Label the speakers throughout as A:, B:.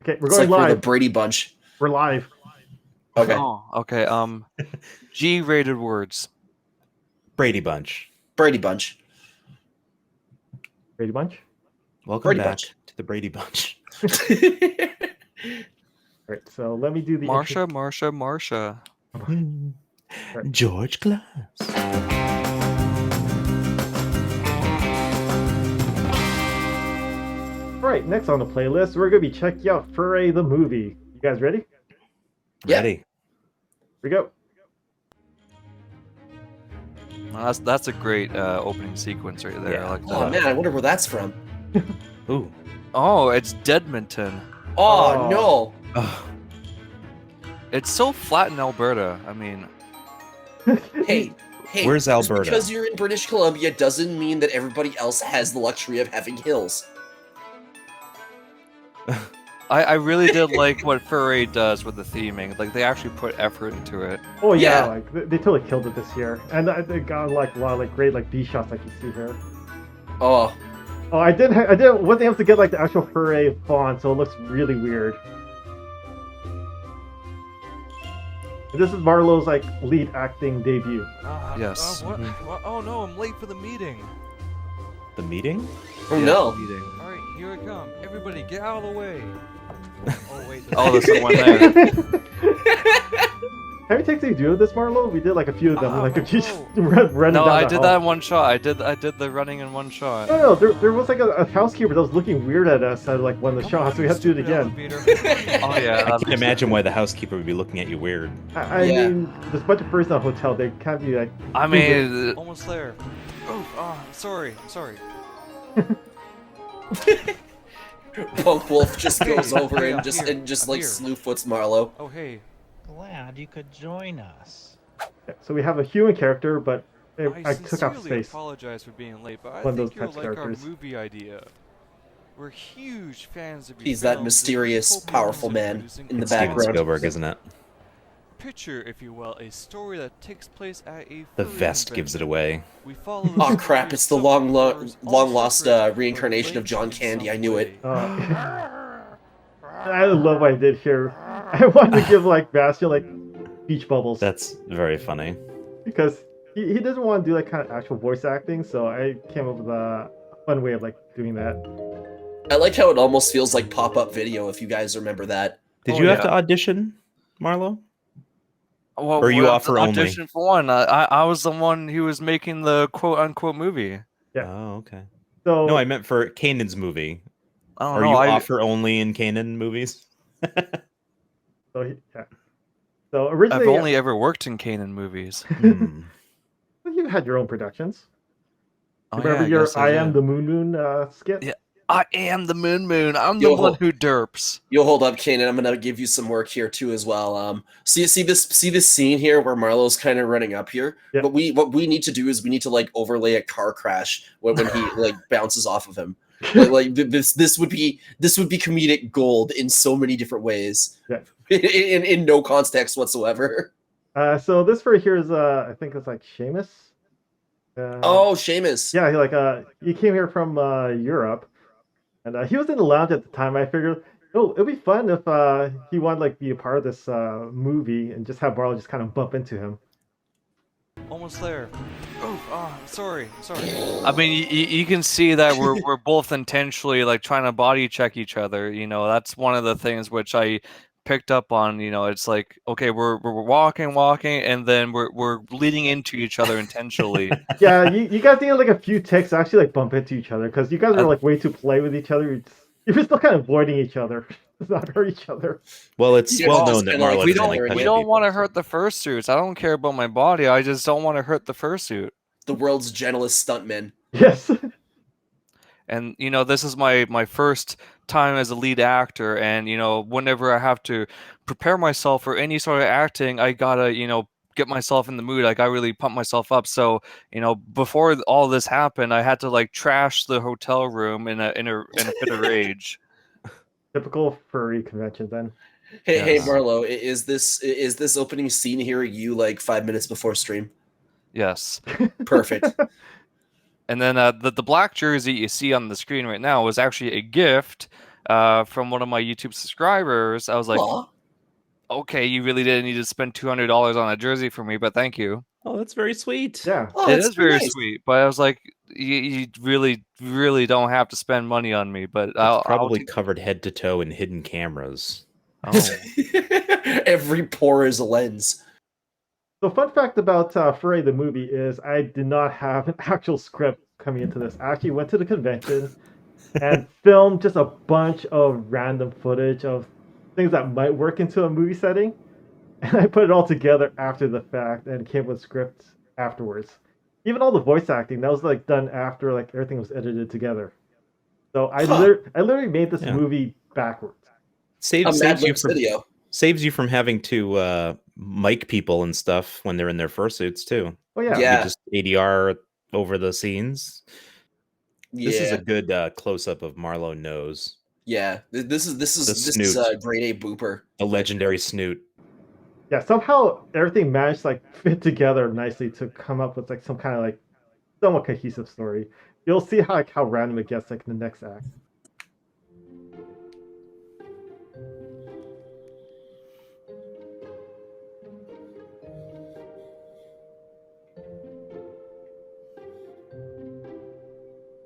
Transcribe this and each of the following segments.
A: Okay, we're
B: It's
A: going
B: like we're the
A: live.
B: Brady Bunch.
A: We're live.
B: Okay.
C: Oh, okay. G-rated words.
D: Brady Bunch.
B: Brady Bunch.
A: Brady Bunch.
D: Welcome
B: Brady
D: back
B: Bunch.
D: to the Brady Bunch.
A: All right, so let me do the
C: Marsha.
D: George Glass.
A: All right, next on the playlist, we're going to be checking out Furry the movie. You guys ready?
B: Yeah.
D: Ready.
A: Here we go.
C: That's a great opening sequence right there.
D: Yeah.
C: I like that.
B: Oh man, I wonder where that's from.
D: Ooh.
C: Oh, it's Deadmonton.
B: Oh, no.
D: Oh,
C: It's so flat in Alberta. I mean,
B: Hey,
D: where's
B: just
D: Alberta?
B: because you're in British Columbia doesn't mean that everybody else has the luxury of having hills.
C: I really did like what Furry does with the theming. Like, they actually put effort into it.
A: Oh yeah,
B: Yeah.
A: like they totally killed it this year, and they got like a lot of like great like B shots like you see here.
B: Oh,
A: Oh, wasn't able to get like the actual Furry font, so it looks really weird. And this is Marleau's like lead acting debut.
C: Yes.
E: What? Oh no, I'm late for the meeting.
D: the meeting?
B: oh no.
E: All right, here I come. Everybody, get out of the way. Oh wait.
C: Oh, there's someone there.
A: How many takes did you do of this, Marleau? We did like a few of them.
E: Ah,
A: like if you just
E: no.
A: running
C: No,
A: down
C: I
A: the
C: did
A: hall.
C: that in one shot. I did the running in one shot.
A: No, there was like a housekeeper that was looking weird at us at like one of the shots, so we had to do it again.
C: Oh yeah.
D: I can't imagine why the housekeeper would be looking at you weird.
A: I
B: Yeah.
A: mean, there's a bunch of persons in a hotel. They can't be like.
C: I mean,
E: Almost there. Oh, sorry.
B: Punk Wolf just goes
E: Hey,
B: over
E: here,
B: and just
E: here, I'm
B: like
E: here.
B: slewfoots Marleau.
E: Oh hey.
F: Glad you could join us.
A: So we have a human character, but I took
E: sincerely
A: off space.
E: apologize for being late, but I
A: One of those
E: think you'll
A: types of
E: like our
A: characters.
E: movie idea. We're huge fans of your
B: He's that
E: films, and
B: mysterious,
E: hope you
B: powerful
E: consider
B: man
E: producing
B: in the
E: a
D: Steven
B: background.
D: Spielberg, isn't it?
E: Picture, if you will, a story that takes place at a
D: The
E: furry
D: vest gives it
E: convention.
D: away.
E: We follow
B: Oh crap! It's the long lost
E: reincarnation
B: reincarnation of John Candy. I knew it.
A: I love what I did here. I wanted to give like Bastion like beach bubbles
D: That's very funny.
A: because he doesn't want to do like kind of actual voice acting, so I came up with a fun way of like doing that.
B: I like how it almost feels like pop-up video. If you guys remember that.
D: Did
C: Oh,
D: you have
C: yeah.
D: to audition, Marleau?
C: well,
D: Or you
C: what-
D: offer only?
C: audition for one. I was the one who was making the quote unquote movie.
A: Yeah.
D: Oh, okay.
A: So
D: No, I meant for Kanan's movie.
C: I don't
D: Are
C: know.
D: you
C: I
D: offer only in Kanan movies?
A: yeah. So originally,
C: I've only ever worked in Kanan movies.
D: Hmm.
A: you had your own productions.
C: Oh,
A: Remember
C: yeah, I
A: your
C: guess
A: "I
C: did.
A: Am the Moon" skit?
C: Yeah. I am the Moon. I'm the
B: Yo,
C: one
B: ho-
C: who derps.
B: You'll hold up, Kanan. I'm gonna give you some work here too as well. See this scene here where Marlowe's kind of running up here.
A: Yeah.
B: What we need to do is we need to like overlay a car crash when he like bounces off of him. This would be comedic gold in so many different ways.
A: Yeah.
B: In no context whatsoever.
A: So this right here is I think it's like Seamus.
B: Oh, Seamus.
A: Yeah, he came here from Europe, and he was in the lounge at the time. I figured, oh, it'd be fun if he wanted like be a part of this movie and just have Marleau just kind of bump into him.
E: Almost there. Sorry.
C: I mean, you can see that we're both intentionally like trying to body check each other. You know, that's one of the things which I picked up on. You know, it's like, okay, we're walking, and then we're leading into each other intentionally.
A: Yeah, you guys need like a few ticks to actually like bump into each other because you guys are like way too play with each other. You're still kind of avoiding each other. It's not hurt each other.
D: Well, it's
B: Yeah,
D: well
B: it's
D: known that
B: kinda like
D: Marleau
B: we
D: doesn't
B: don't-
D: like
B: we
D: touching
C: We don't
D: people,
C: want to
D: so-
C: hurt the fursuits. I don't care about my body. I just don't want to hurt the fursuit.
B: The world's gentlest stuntman.
A: Yes.
C: And you know, this is my first time as a lead actor, and you know, whenever I have to prepare myself for any sort of acting, I gotta, you know, get myself in the mood. Like, I really pump myself up. So, you know, before all this happened, I had to like trash the hotel room in a bit of rage.
A: Typical furry convention then.
B: Hey,
C: Yes.
B: Marleau, is this opening scene here you like 5 minutes before stream?
C: Yes.
B: Perfect.
C: And then the black jersey you see on the screen right now was actually a gift from one of my YouTube subscribers. I was like,
B: Aw.
C: okay, you really didn't need to spend $200 on a jersey for me, but thank you.
D: Oh, that's very sweet.
A: Yeah.
B: Oh,
C: It
B: that's
C: is very
B: nice.
C: sweet, but I was like, you really, really don't have to spend money on me. But
D: It's
C: I'll
D: probably
C: take-
D: covered head to toe in hidden cameras.
C: Oh.
B: Every pore is a lens.
A: So fun fact about Furry the movie is I did not have an actual script coming into this. I actually went to the convention and filmed just a bunch of random footage of things that might work into a movie setting. And I put it all together after the fact and came with scripts afterwards. Even all the voice acting, that was like done after like everything was edited together. So I literally made this
D: Yeah.
A: movie backwards.
B: A Mad
D: Saves you
B: Libs
D: from
B: video.
D: saves you from having to mic people and stuff when they're in their fursuits too.
A: Oh yeah.
B: Yeah.
D: You just ADR over the scenes.
B: Yeah.
D: This is a good close up of Marleau nose,
B: Yeah. This is
D: snoot.
B: grade A booper.
D: a legendary snoot.
A: Yeah, somehow everything managed to like fit together nicely to come up with like some kind of like somewhat cohesive story. You'll see how random it gets like in the next act.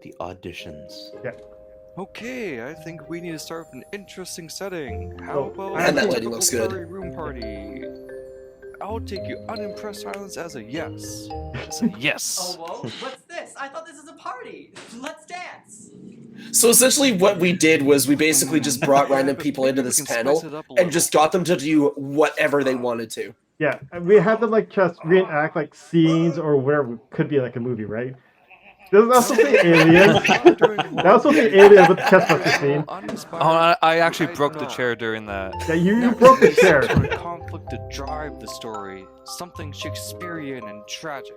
D: The auditions.
C: Okay, I think we need to start with an interesting setting. How
A: Oh,
C: about
A: and that
C: a
B: lighting looks
C: typical
B: good.
C: furry room party? I'll take your unimpressed silence as a yes. As a yes.
G: Oh, whoa, what's this? I thought this was a party. Let's dance.
B: So essentially what we did was we basically just brought random people into this panel and just got them to do whatever they wanted to.
A: Yeah, and we had them like just reenact like scenes or whatever could be like a movie, right? This was supposed to be aliens. That was supposed to be aliens with the chestbuster scene.
C: Oh, I actually broke the chair during that.
A: Yeah, you broke the chair.
C: For conflict to drive the story, something Shakespearean and tragic.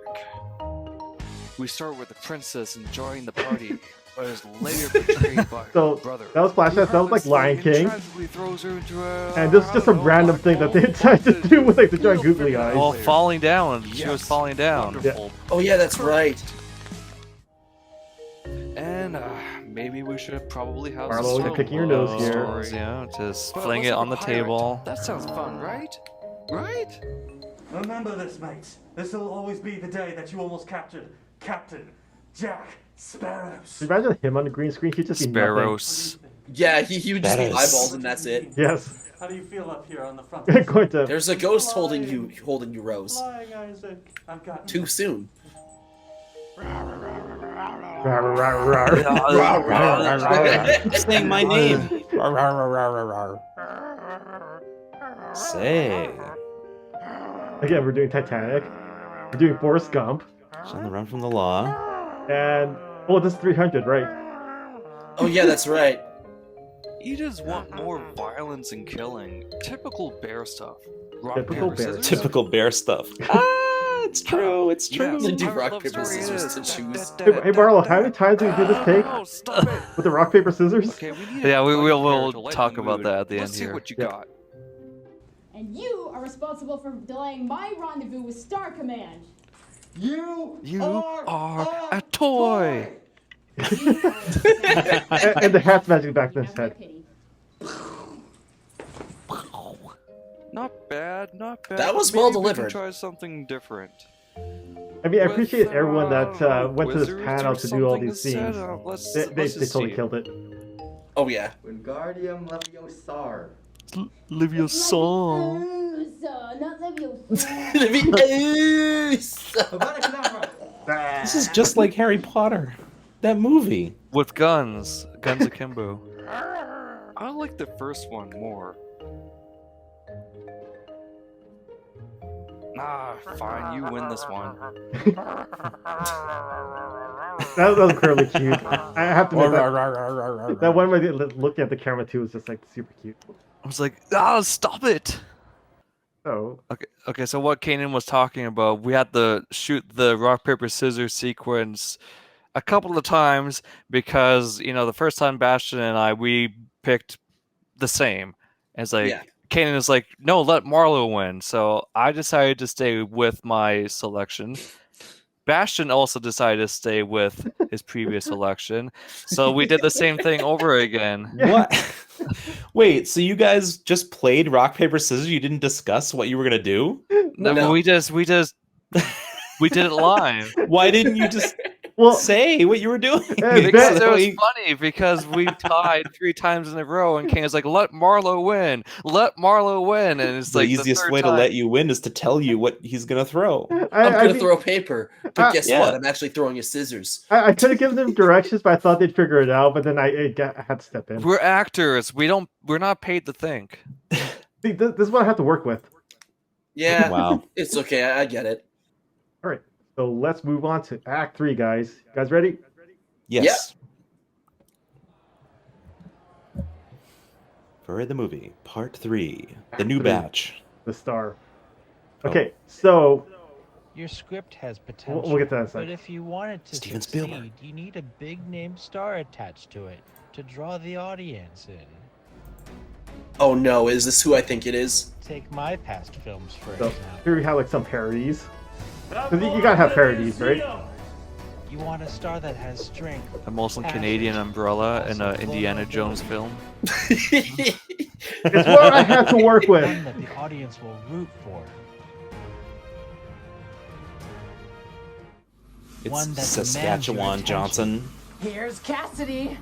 C: We start with the princess enjoying the party, but is later betrayed by
A: So
C: her brother.
A: that was Flashback. That was like Lion King.
C: Tragically throws her into a,
A: And this is just a random thing that they decided to do with like the giant googly eyes.
C: Well, falling down. She was falling down.
A: Yeah.
B: Oh yeah, that's right.
C: And maybe we should probably have
A: Marleau,
C: some
A: you're picking your nose here.
C: stories, you know, just
G: But
C: fling
G: let's
C: it on
G: have
C: the
G: a pirate.
C: table.
G: That sounds fun, right? Right?
H: Remember this, mates. This will always be the day that you almost captured Captain Jack Sparrows.
A: Imagine him on the green screen. He'd just be nothing.
C: Sparrows.
B: Yeah, he would just be
D: That is-
B: eyeballs and that's it.
A: Yes.
H: How do you feel up here on the front?
A: Going to.
B: There's a ghost holding you, Rose.
H: Flying, Isaac. I've got
B: Too soon.
D: Saying my name. Say.
A: Again, we're doing Titanic. We're doing Forrest Gump.
D: She's on the run from the law.
A: And oh, this is 300, right?
B: Oh yeah, that's right.
C: You just want more violence and killing. Typical bear stuff. Rock,
A: Typical
C: paper,
A: bear.
C: scissors?
D: Typical bear stuff. It's true. It's true.
B: They do
C: Pirate
B: rock,
C: love
B: paper,
C: story
B: scissors
C: is-
B: to choose.
A: Hey, Marlo, how many times did we do this take
C: Oh, stop it.
A: with the rock paper scissors?
C: Okay, we need Yeah, a
B: Oh,
C: we'll funny pair to lighten talk the about mood. that at the Let's end see here. what you
A: Yeah.
C: got.
I: And you are responsible for delaying my rendezvous with Star Command.
H: You,
C: You are a toy.
A: And the hat's magic back in his
I: Have my
A: head.
I: pity.
C: Not bad, not bad.
B: That was
C: Maybe
B: well
C: we can
B: delivered.
C: Try something different.
A: I mean, I
C: With,
A: appreciate everyone that went to this
C: wizards
A: panel
C: or
A: to do all
C: something
A: these
C: instead.
A: scenes.
C: Let's
A: They
C: just
A: totally
C: see.
A: killed it.
B: Oh yeah.
J: Wingardium Leviosa.
C: Live your song.
I: Leviosa, not Leviosa.
D: This is just like Harry Potter. That movie.
C: With guns. Guns akimbo. I like the first one more. Nah, fine, you win this one.
A: That was incredibly cute. I have to admit that one where they looking at the camera too was just like super cute.
C: I was like, stop it!
A: So
C: Okay, so what Kanan was talking about, we had to shoot the rock, paper, scissors sequence a couple of times because, you know, the first time Bastion and we picked the same. And it's like,
B: Yeah.
C: Kanan is like, no, let Marleau win. So I decided to stay with my selection. Bastion also decided to stay with his previous election. So we did the same thing over again.
D: What? Wait, so you guys just played rock paper scissors? You didn't discuss what you were gonna do?
C: No. We did it live.
D: Why didn't you just say what you were doing?
C: Because it was funny because we tied 3 times in a row, and King is like, "Let Marleau win, let Marleau win," and it's
D: the
C: like
D: easiest way to let you win is to tell you what he's gonna throw.
B: I'm gonna throw paper, but guess
D: yeah.
B: what? I'm actually throwing a scissors.
A: I could have given them directions, but I thought they'd figure it out. But then I had to step in.
C: We're actors. We're not paid to think.
A: See, this is what I have to work with.
B: Yeah.
D: Wow.
B: It's okay. I get it.
A: All right. So let's move on to Act 3, guys. You guys ready?
D: Yes. For the movie, Part 3, The New Batch.
A: The star. Okay, so
F: Your script has potential.
A: we'll get to that in a second.
F: But if you want it to
D: Steven
F: succeed,
D: Spielberg.
F: you need a big name star attached to it to draw the audience in.
B: Oh no, is this who I think it is?
F: Take my past films for
A: So
F: example.
A: here we have like some parodies. 'Cause you gotta have parodies, right?
F: You want a star that has strength.
C: A Molson Canadian umbrella in an Indiana Jones film.
A: It's what I had to work with.
F: One that the audience will root for. One
D: It's
F: that
D: Saskatchewan
F: demands your attention.
D: Johnson.
I: Here's Cassidy.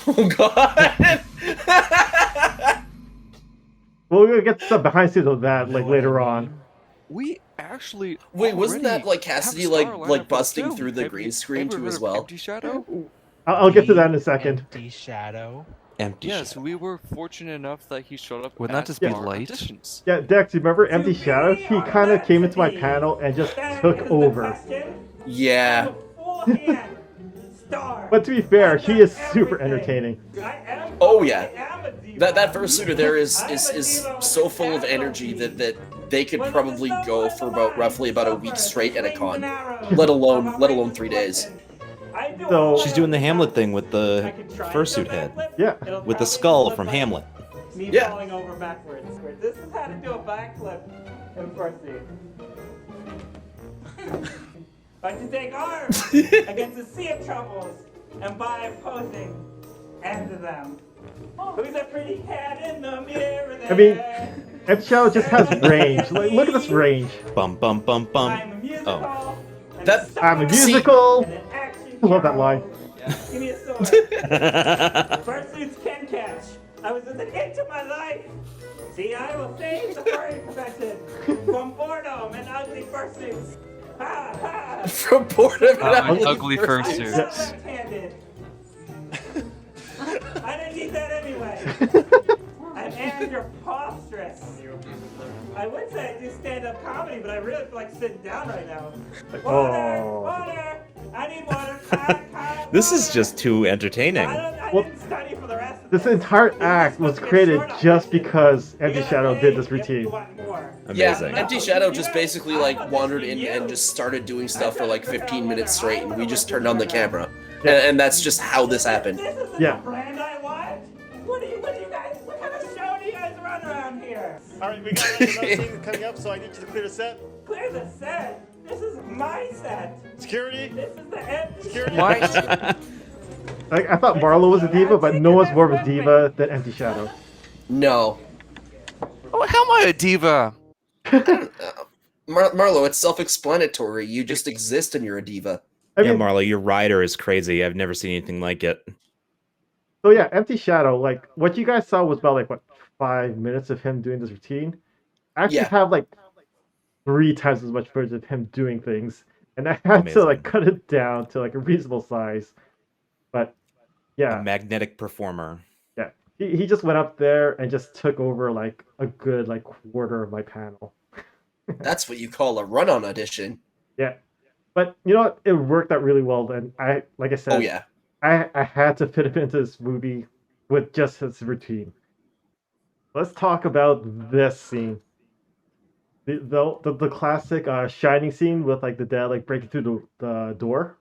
B: Oh god.
A: We're gonna get some behind the scenes of that like later on.
C: We actually
B: Wait, wasn't that like
C: have
B: Cassidy
C: Star
B: like
C: lineup
B: busting
C: too.
B: through the
C: Have
B: green
C: you
B: screen
C: ever
B: too
C: heard
B: as
C: of
B: well?
C: Empty Shadow?
A: I'll get to that in a second.
F: Empty Shadow.
D: Empty
C: Yes,
D: Shadow.
C: we were fortunate enough that he showed up. Wouldn't that at just be our light? auditions.
A: Yeah, Dex, you remember Empty Shadow? He kind of came into my panel and just took over.
B: Yeah.
A: But to be fair, he is super entertaining.
B: Oh yeah. That fursuiter there is so full of energy that they could probably go for roughly about a week straight at a con, let alone 3 days.
A: So
D: She's doing the Hamlet thing with the fursuit head.
A: Yeah.
D: With the skull from Hamlet.
K: Me
B: Yeah.
K: falling over backwards. This is how to do a backflip in fursuit. But to take arms against a sea of troubles and by posing into them. Who's a pretty cat in the mirror there?
A: I mean, Empty Shadow just has range. Like, look at this range.
D: Bum bum bum bum.
K: I'm a musical.
D: Oh.
K: and
B: That-
K: a
A: I'm a
K: star,
A: musical.
K: and an action
A: I love that
K: hero.
A: line.
K: Give me a sword. Fursuits can catch. I was at the edge of my life. See, I will save the furry profession from boredom and ugly fursuits. Ha ha!
B: From boredom and
C: Ugly
K: I'm
C: fursuits.
K: so left-handed. I didn't need that anyway. I'm preposterous. I would say I do stand-up comedy, but I really feel like sitting down right now. Water!
A: Oh.
K: Water! I need water!
D: This is just too entertaining.
K: I
A: Well,
K: didn't study for the rest of
A: This entire act was created just because Empty Shadow did this routine.
D: Amazing.
B: Yeah, Empty Shadow just basically like wandered in and just started doing stuff for like 15 minutes straight, and we just turned on the camera, and that's just how this happened.
A: Yeah.
K: Brand I want? What do you guys, what kind of show do you guys run around here?
H: Alright, we got another scene coming up, so I need you to clear the set.
K: Clear the set. This is my set.
H: Security?
K: This is the empty
H: Security?
C: What?
A: Like, I thought Marleau was a diva, but no one's more of a diva than Empty Shadow.
B: No.
C: Oh, how am I a diva?
B: Marleau, it's self-explanatory. You just exist and you're a diva.
A: I
D: Yeah,
A: mean,
D: Marleau, your rider is crazy. I've never seen anything like it.
A: so yeah, Empty Shadow, like, what you guys saw was about, like, what, 5 minutes of him doing this routine? I actually
B: Yeah.
A: have, like, 3 times as much footage of him doing things. And I had to, like, cut it down to, like, a reasonable size. But, yeah.
D: A magnetic performer.
A: Yeah. He just went up there and just took over, like, a good, like, quarter of my panel.
B: That's what you call a run-on audition.
A: Yeah. But, you know what? It worked out really well. And like I said,
B: Oh yeah.
A: I had to fit him into this movie with just his routine. Let's talk about this scene. The classic Shining scene with like the dad like breaking through the door.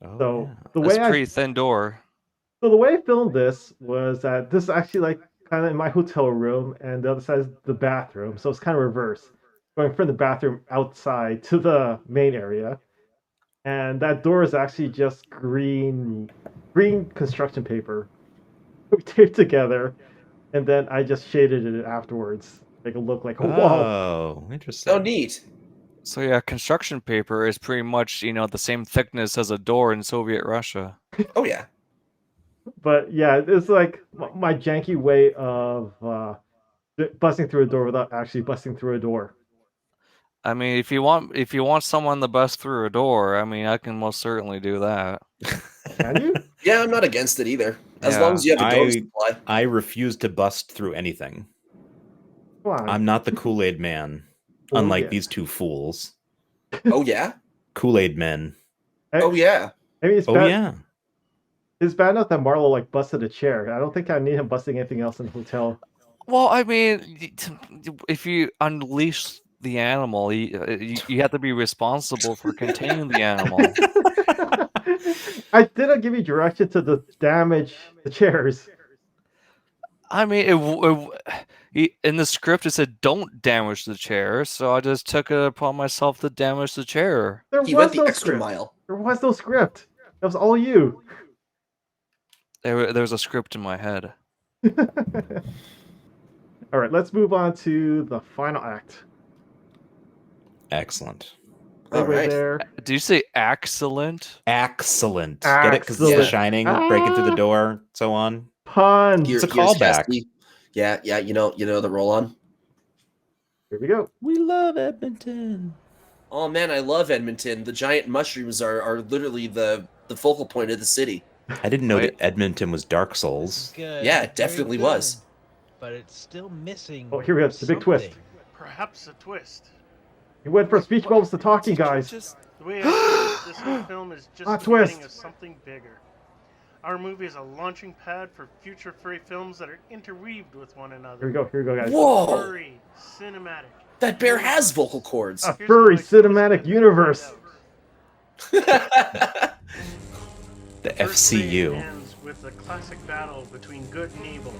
D: Oh,
A: So
D: yeah.
A: the
C: That's
A: way
C: a pretty thin door.
A: so the way I filmed this was that this is actually like kind of in my hotel room, and the other side is the bathroom. So it's kind of reverse, going from the bathroom outside to the main area. and that door is actually just green construction paper we taped together, and then I just shaded it afterwards, make it look like a wall.
D: Oh, interesting.
B: Oh, neat.
C: So yeah, construction paper is pretty much, you know, the same thickness as a door in Soviet Russia.
B: Oh yeah.
A: But yeah, it's like my janky way of busting through a door without actually busting through a door.
C: I mean, if you want someone to bust through a door, I mean, I can most certainly do that.
A: Can you?
B: Yeah, I'm not against it either. As long as you have a door supply.
D: I refuse to bust through anything.
A: Why?
D: I'm not the Kool-Aid man, unlike these two fools.
B: Oh yeah?
D: Kool-Aid men.
B: Oh yeah.
A: I mean,
D: Oh yeah.
A: It's bad enough that Marleau like busted a chair. I don't think I need him busting anything else in the hotel.
C: Well, I mean, if you unleash the animal, you have to be responsible for containing the animal.
A: I didn't give you direction to damage the chairs.
C: I mean, in the script it said don't damage the chair, so I just took it upon myself to damage the chair.
B: He went the extra mile.
A: There was no script. That was all you.
C: There's a script in my head.
A: All right, let's move on to the final act.
D: Excellent.
A: All right. There.
C: Do you say excellent?
D: Excellent. Get it? Because it's The Shining, breaking through the door, so on.
A: Pun.
D: It's a callback.
B: Yeah, you know the roll on.
A: Here we go.
D: We love Edmonton.
B: Oh man, I love Edmonton. The giant mushrooms are literally the focal point of the city.
D: I didn't know that Edmonton was Dark Souls.
B: Yeah, it definitely was.
F: But it's still missing.
A: Oh, here we go. It's the big twist.
H: Perhaps a twist.
A: He went from speech bubbles to talking, guys.
H: The way I see it, this whole film is just the beginning of something bigger. Our movie is a launching pad for future furry films that are interweaved with one another.
A: Here we go, guys.
B: Whoa!
H: Furry, cinematic.
B: That bear has vocal cords.
A: A furry cinematic universe.
D: The FCU.
H: Ends with the classic battle between good and evil.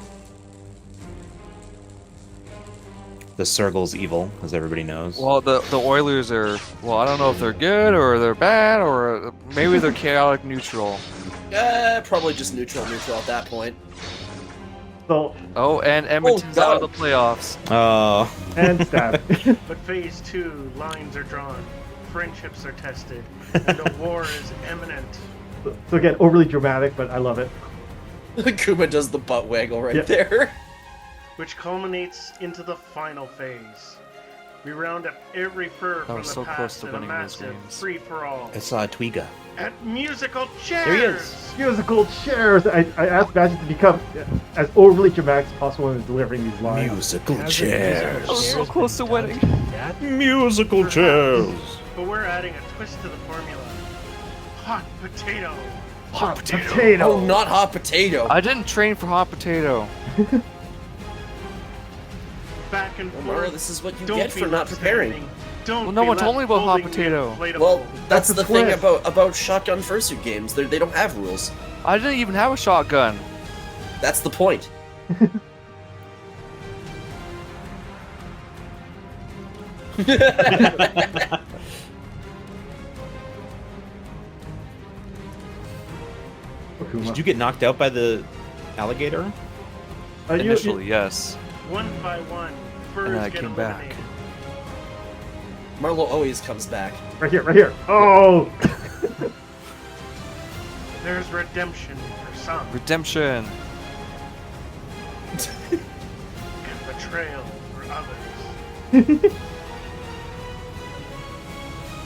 D: The Circle's evil, as everybody knows.
C: Well, the Oilers are, well, I don't know if they're good or they're bad or maybe they're chaotic neutral.
B: Probably just neutral at that point.
A: So.
C: Oh, and Edmonton's out of the playoffs.
D: Oh.
A: And stab.
H: But phase 2, lines are drawn, friendships are tested, and a war is imminent.
A: So again, overly dramatic, but I love it.
B: Kuma does the butt waggle right there.
H: Which culminates into the final phase. We round up every fur from the past in a massive free-for-all.
D: I saw a Twiga.
H: At musical chairs!
D: There he is!
A: Musical chairs! I asked Magic to become as overly dramatic as possible when delivering these lines.
D: Musical chairs!
C: I was so close to winning.
D: Musical chairs!
H: But we're adding a twist to the formula. Hot potato!
A: Hot potato!
B: Oh, not hot potato!
C: I didn't train for hot potato.
H: Back and forth.
B: Marleau, this is what you get for not preparing.
C: Well, no one told me about hot potato.
B: Well, that's the thing about shotgun fursuit games. They don't have rules.
C: I didn't even have a shotgun.
B: That's the point.
D: Did you get knocked out by the alligator?
C: Initially, yes.
H: One by one, furs
C: And then I
H: get
C: came
H: eliminated.
C: back.
B: Marleau always comes back.
A: Right here. Oh!
H: There's redemption for some.
C: Redemption.
H: And betrayal for others.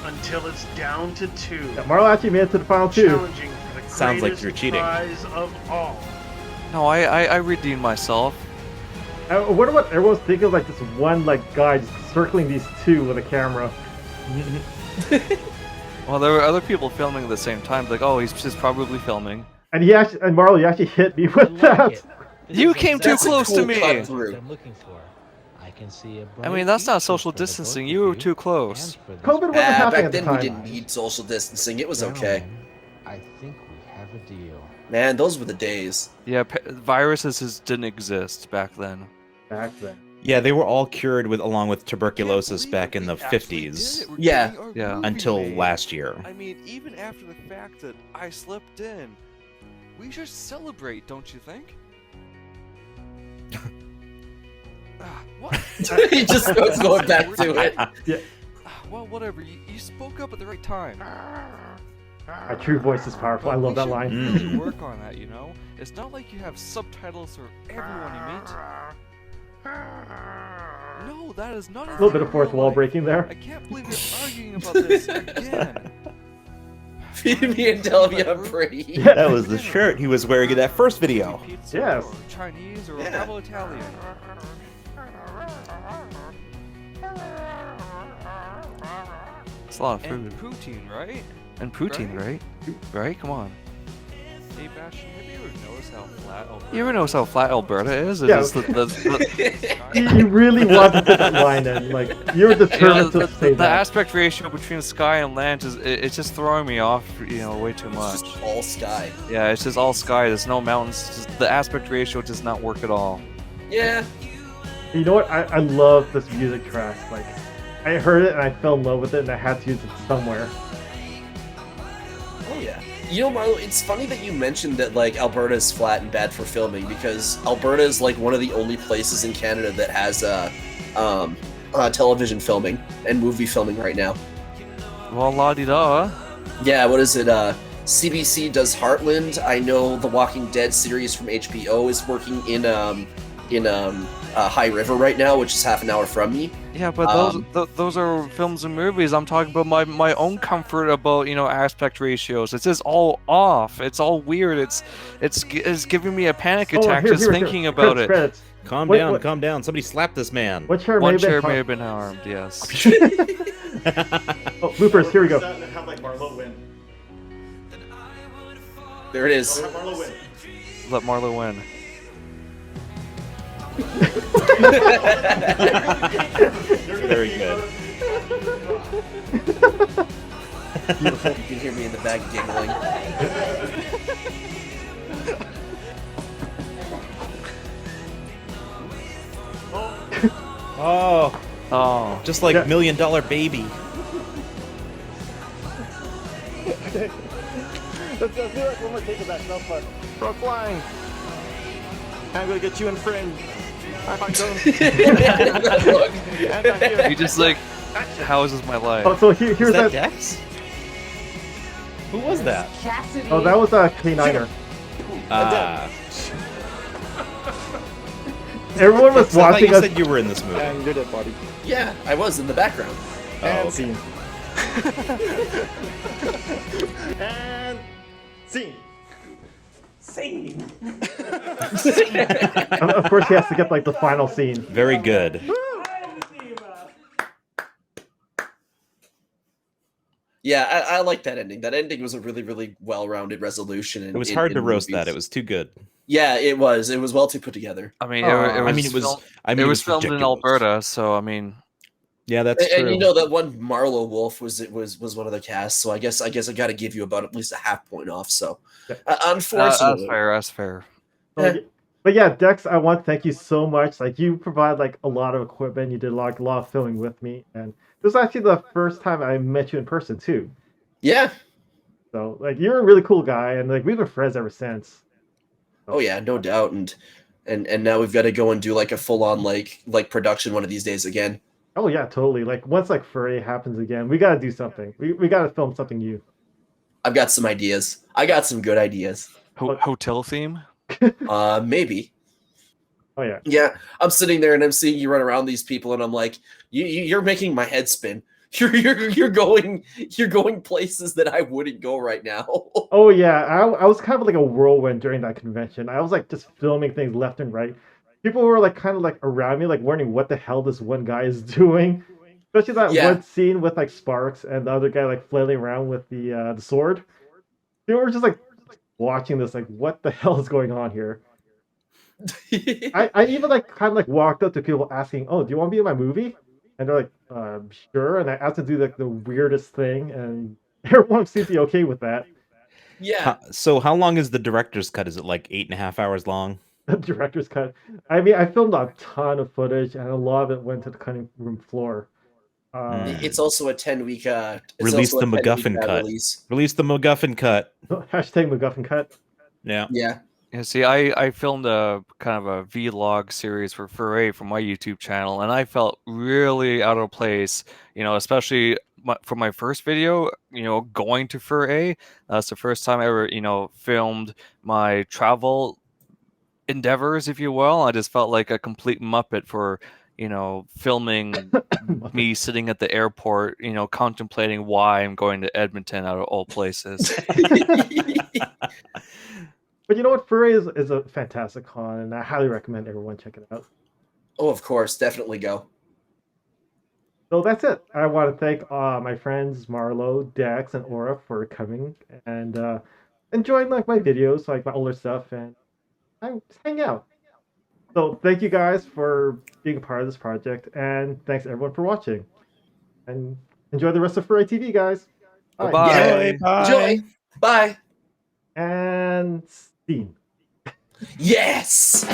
H: Until it's down to 2.
A: Yeah, Marleau actually made it to the final 2.
H: Challenging for the
D: Sounds like
H: greatest
D: you're cheating.
H: prize of all.
C: No, I redeemed myself.
A: I wonder what everyone's thinking of, like this one guy just circling these two with a camera.
C: Well, there were other people filming at the same time. Like, oh, he's just probably filming.
A: And Marleau, you actually hit me with that.
C: You came too close to me.
F: I'm looking for. I can see a
C: I mean, that's not social distancing. You were too close.
A: COVID wasn't happening
B: back
A: at the
B: then
A: time.
B: we didn't need social distancing. It was okay.
F: I think we have a deal.
B: Man, those were the days.
C: Yeah, viruses didn't exist back then.
D: Yeah, they were all cured along with tuberculosis back in the 50s.
B: Yeah.
D: Until last year.
E: I mean, even after the fact that I slipped in, we should celebrate, don't you think? What?
B: He just goes going back to it.
A: Yeah.
E: Well, whatever. You spoke up at the right time.
A: My true voice is powerful. I love that line.
E: Really work on that, you know? It's not like you have subtitles for everyone you meet. No, that is not
A: A little bit of fourth wall breaking there.
E: I can't believe you're arguing about this again.
B: Feed me and tell me I'm pretty.
A: Yeah.
D: That was the shirt he was wearing in that first video.
E: Pizza
A: Yes.
E: or Chinese or Rebel Italian.
C: It's a lot of
E: And
C: food.
E: poutine, right?
C: And poutine, right? Right? Come on.
E: Hey, Bastion, have you ever noticed how flat Alberta
C: You ever notice how flat Alberta is? It
A: Yeah.
C: is
A: You really wanted to put that line in. Like, you were determined to say
C: the
A: that.
C: aspect ratio between sky and land is it's just throwing me off, way too much.
B: It's just all sky.
C: Yeah, it's just all sky. There's no mountains. Just, the aspect ratio does not work at all.
B: Yeah.
A: You know what? I love this music track. Like, I heard it and I fell in love with it, and I had to use it somewhere.
B: Oh yeah. You know, Marleau, it's funny that you mentioned that like Alberta is flat and bad for filming, because Alberta is like one of the only places in Canada that has television filming and movie filming right now.
C: Well, la-di-da.
B: Yeah, what is it? CBC does Heartland. I know the Walking Dead series from HBO is working in High River right now, which is half an hour from me.
C: Yeah, but those are films and movies. I'm talking about my own comfort about aspect ratios. It's just all off. It's all weird. It's giving me a panic attack just thinking about it.
A: Credits.
D: Calm
A: Wait,
D: down,
A: what-
D: calm down. Somebody slap this man.
A: What chair
C: One
A: may
C: chair
A: have
C: may
A: been
C: have been harmed. Yes.
A: Oh, bloopers, here we go.
L: Have like Marleau win.
B: There it is.
L: Have Marleau win.
C: Let Marleau win.
D: Very good.
B: You can hear me in the back giggling.
D: Oh, just like $1 Million Baby.
L: Let's do it. One more take it back. No fun. Front flying. I'm gonna get you in frame. I'm not going.
C: You just like, how is this my life?
A: Oh, so here's
D: Is that
A: that.
D: Dekks? Who was that?
I: Cassidy.
A: Oh, that was K9er. Everyone was
D: I thought
A: watching
D: you
A: us.
D: said you were in this movie.
L: And you're dead, buddy.
B: Yeah, I was in the background.
D: Oh,
L: And
D: okay.
L: scene. And scene.
K: Scene.
A: Of course, he has to get like the final scene.
D: Very good.
B: Yeah, I like that ending. That ending was a really, really well-rounded resolution.
D: It was hard to roast that. It was too good.
B: Yeah, it was. It was well too put together.
C: I mean,
D: it was
C: filmed in
D: ridiculous.
C: Alberta, so I mean.
D: Yeah, that's true.
B: And you know that one Marleau Wolf was one of the cast, so I guess I got to give you about at least a half point off. So, unfortunately,
C: That's fair.
A: But yeah, Dekks, I want to thank you so much. Like, you provide like a lot of equipment. You did a lot of filming with me, and this was actually the first time I met you in person too.
B: Yeah.
A: So like, you're a really cool guy, and like we've been friends ever since.
B: Oh yeah, no doubt. And now we've got to go and do like a full on like production one of these days again.
A: Oh yeah, totally. Like once like Furry happens again, we gotta do something. We gotta film something new.
B: I've got some ideas. I got some good ideas.
C: Hotel theme?
B: Maybe.
A: Oh yeah.
B: Yeah, I'm sitting there and I'm seeing you run around these people, and I'm like, you're making my head spin. You're going places that I wouldn't go right now.
A: Oh yeah, I was kind of like a whirlwind during that convention. I was like just filming things left and right. People were like kind of like around me, like wondering what the hell this one guy is doing. Especially that one scene with like Sparks and the other guy like flailing around with the sword. They were just like watching this, like what the hell is going on here? I even like kind of like walked up to people asking, "Oh, do you want to be in my movie?" And they're like, "Sure." And I asked to do like the weirdest thing, and everyone seems to be okay with that.
B: Yeah.
D: So how long is the director's cut? Is it like 8.5 hours long?
A: The director's cut. I mean, I filmed a ton of footage, and a lot of it went to the cutting room floor.
B: It's also a 10-week.
D: Release the MacGuffin cut.
B: Release.
D: Release the MacGuffin cut.
A: Hashtag MacGuffin cut.
D: Yeah.
B: Yeah.
C: Yeah, see, I filmed a kind of a vlog series for Furry for my YouTube channel, and I felt really out of place, especially for my first video, going to Furry. That's the first time I ever, filmed my travel endeavors, if you will. I just felt like a complete muppet for, filming me sitting at the airport, contemplating why I'm going to Edmonton out of all places.
A: But you know what? Furry is a fantastic con, and I highly recommend everyone check it out.
B: Oh, of course. Definitely go.
A: So that's it. I want to thank my friends Marleau, Dekks, and Aura for coming and enjoying my videos, like my older stuff, and I'm just hang out. So thank you guys for being a part of this project, and thanks everyone for watching. And enjoy the rest of Furry TV, guys.
C: Bye.
D: Bye.
B: Enjoy. Bye.
A: And scene.
B: Yes.